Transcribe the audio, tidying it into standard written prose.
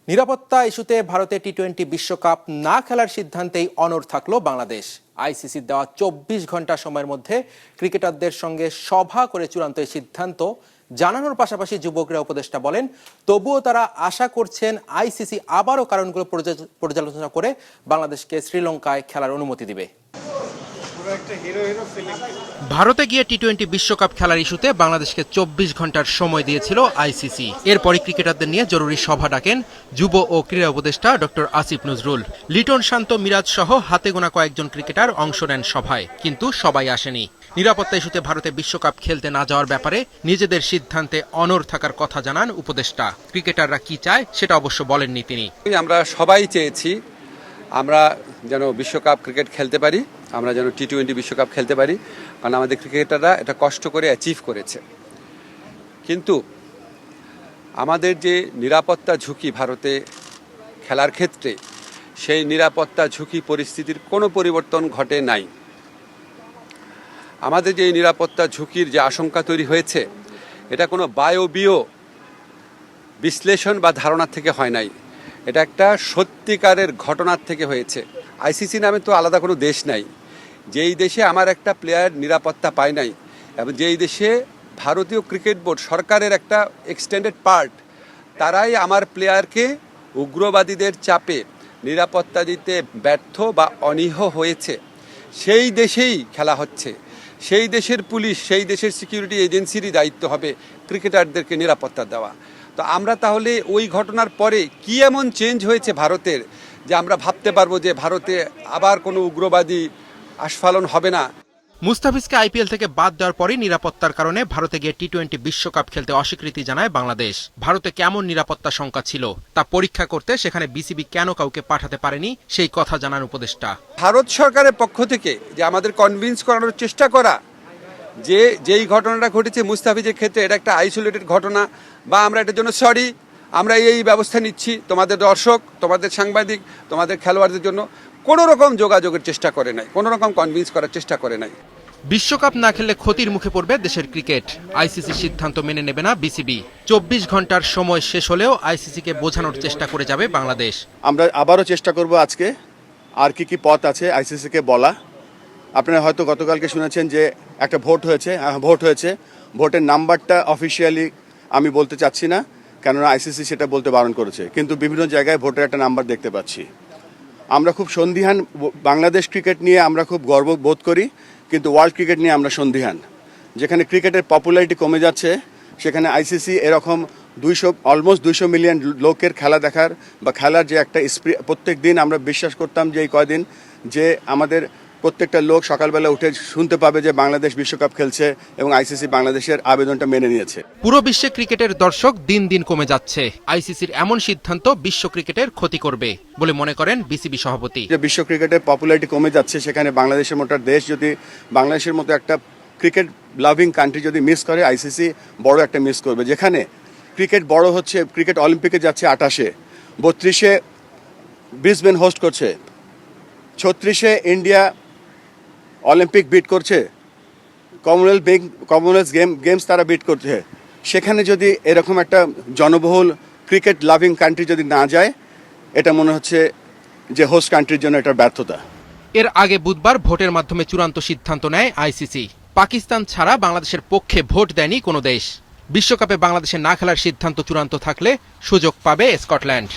নিরাপত্তা ইস্যুতে ভারতে টি-20 বিশ্বকাপ না খেলার সিদ্ধান্তেই অনড় থাকলো বাংলাদেশ। আইসিসির দেওয়া 24 ঘন্টা সময়ের মধ্যে ক্রিকেটারদের সঙ্গে সভা করে চূড়ান্ত এই সিদ্ধান্ত জানানোর পাশাপাশি যুবকরা উপদেষ্টা বলেন, তবুও তারা আশা করছেন আইসিসি আবারও কারণগুলো পর্যালোচনা করে বাংলাদেশকে শ্রীলঙ্কায় খেলার অনুমতি দিবে। ভারতে গিয়ে টি-20 বিশ্বকাপ খেলার ইস্যুতে বাংলাদেশকে 24 ঘন্টার সময় দিয়েছিল আইসিসি। এরপরই ক্রিকেটারদের নিয়ে জরুরি সভা ডাকেন যুব ও ক্রীড়া উপদেষ্টা ডক্টর আসিফ নজরুল। লিটন, শান্ত, মিরাজ সহ হাতে গোনা কয়েকজন ক্রিকেটার অংশ নেন সভায়, কিন্তু সবাই আসেনি। নিরাপত্তা ইস্যুতে ভারতে বিশ্বকাপ খেলতে না যাওয়ার ব্যাপারে নিজেদের সিদ্ধান্তে অনড় থাকার কথা জানান উপদেষ্টা। ক্রিকেটাররা কি চায় সেটা অবশ্য বলেননি তিনি। আমরা সবাই চেয়েছি আমরা যেন বিশ্বকাপ ক্রিকেট খেলতে পারি, আমরা যেন টি-20 বিশ্বকাপ খেলতে পারি, কারণ আমাদের ক্রিকেটাররা এটা কষ্ট করে অ্যাচিভ করেছে। কিন্তু আমাদের যে নিরাপত্তা ঝুঁকি ভারতে খেলার ক্ষেত্রে, সেই নিরাপত্তা ঝুঁকি পরিস্থিতির কোনো পরিবর্তন ঘটে নাই। আমাদের যে নিরাপত্তা ঝুঁকির যে আশঙ্কা তৈরি হয়েছে, এটা কোনো বায়বীয় বিশ্লেষণ বা ধারণা থেকে হয় নাই, এটা একটা সত্যিকারের ঘটনার থেকে হয়েছে। আইসিসি নামে তো আলাদা কোনো দেশ নাই, যেই দেশে আমার একটা প্লেয়ার নিরাপত্তা পায় নাই, এবং যেই দেশে ভারতীয় ক্রিকেট বোর্ড সরকারের একটা এক্সটেন্ডেড পার্ট, তারাই আমার প্লেয়ারকে উগ্রবাদীদের চাপে নিরাপত্তা দিতে ব্যর্থ বা অনীহ হয়েছে, সেই দেশেই খেলা হচ্ছে। সেই দেশের পুলিশ, সেই দেশের সিকিউরিটি এজেন্সিরই দায়িত্ব হবে ক্রিকেটারদেরকে নিরাপত্তা দেওয়া। তো আমরা তাহলে ওই ঘটনার পরে কি এমন চেঞ্জ হয়েছে ভারতের, যে আমরা ভাবতে পারবো যে ভারতে আবার কোনো উগ্রবাদী আস্ফালন হবে না। মুস্তাফিজকে আইপিএল থেকে বাদ দেওয়ার পরই নিরাপত্তার কারণে ভারতে গিয়ে টি-20 বিশ্বকাপ খেলতে অস্বীকৃতি জানায় বাংলাদেশ। ভারতে কেমন নিরাপত্তা শঙ্কা ছিল তা পরীক্ষা করতে সেখানে বিসিবি কেন কাউকে পাঠাতে পারেনি সেই কথা জানান উপদেষ্টা। ভারত সরকারের পক্ষ থেকে যে আমাদের কনভিন্স করানোর চেষ্টা করা যে যেই ঘটনাটা ঘটেছে মুস্তাফিজের ক্ষেত্রে এটা একটা আইসোলেটেড ঘটনা, বা আমরা এটার জন্য সরি, আমরা এই ব্যবস্থা নিচ্ছি, তোমাদের দর্শক, তোমাদের সাংবাদিক, তোমাদের খেলোয়াড়দের জন্য কোনো রকম যোগাযোগের চেষ্টা করে নাই, কোনো রকম কনভিন্স করার চেষ্টা করে নাই। বিশ্বকাপ না খেললে ক্ষতির মুখে পড়বে দেশের ক্রিকেট। আইসিসির সিদ্ধান্ত মেনে নেবে না বিসিবি। 24 ঘন্টার সময় শেষ হলেও আইসিসিকে বোঝানোর চেষ্টা করে যাবে বাংলাদেশ। আমরা আবারও চেষ্টা করব আজকে আর কি পথ আছে আইসিসিকে বলা। আপনারা হয়তো গতকালকে শুনেছেন যে একটা ভোট হয়েছে, ভোটের নাম্বারটা অফিসিয়ালি আমি বলতে চাচ্ছি না, কেননা আইসিসি সেটা বলতে বারণ করেছে, কিন্তু বিভিন্ন জায়গায় ভোটের একটা নাম্বার দেখতে পাচ্ছি। আমরা খুব সন্দিহান, বাংলাদেশ ক্রিকেট নিয়ে আমরা খুব গর্ব বোধ করি, কিন্তু ওয়ার্ল্ড ক্রিকেট নিয়ে আমরা সন্দিহান। যেখানে ক্রিকেটের পপুলারিটি কমে যাচ্ছে, সেখানে আইসিসি এরকম অলমোস্ট 200 মিলিয়ন লোকের খেলা দেখার বা খেলার যে একটা প্রত্যেক দিন আমরা বিশ্বাস করতাম যে এই কয়দিন যে আমাদের প্রত্যেকটা লোক সকালবেলা উঠে শুনতে পাবে যে বাংলাদেশ বিশ্বকাপ খেলছে এবং আইসিসি বাংলাদেশের আবেদনটা মেনে নিয়েছে। পুরো বিশ্বে ক্রিকেটের দর্শক দিন দিন কমে যাচ্ছে। আইসিসির এমন সিদ্ধান্ত বিশ্ব ক্রিকেটের ক্ষতি করবে বলে মনে করেন বিসিবি সভাপতি। যে বিশ্ব ক্রিকেটের পপুলারিটি কমে যাচ্ছে, সেখানে বাংলাদেশের মতো দেশ যদি বাংলাদেশের মতো একটা ক্রিকেট লাভিং কান্ট্রি যদি মিস করে, আইসিসি বড় একটা মিস করবে। যেখানে ক্রিকেট বড় হচ্ছে, ক্রিকেট অলিম্পিকে যাচ্ছে 28-এ, 32-এ ব্রিসবেন হোস্ট করছে, 36-এ ইন্ডিয়া অলিম্পিক বিট করছে, কমনওয়েলথ গেমস তারা বিট করছে। সেখানে যদি এরকম একটা জনবহুল ক্রিকেট লাভিং কান্ট্রি যদি না যায়, এটা মনে হচ্ছে যে হোস্ট কান্ট্রির জন্য এটা ব্যর্থতা। এর আগে বুধবার ভোটের মাধ্যমে চূড়ান্ত সিদ্ধান্ত নেয় আইসিসি। পাকিস্তান ছাড়া বাংলাদেশের পক্ষে ভোট দেয়নি কোনো দেশ। বিশ্বকাপে বাংলাদেশে না খেলার সিদ্ধান্ত চূড়ান্ত থাকলে সুযোগ পাবে স্কটল্যান্ড।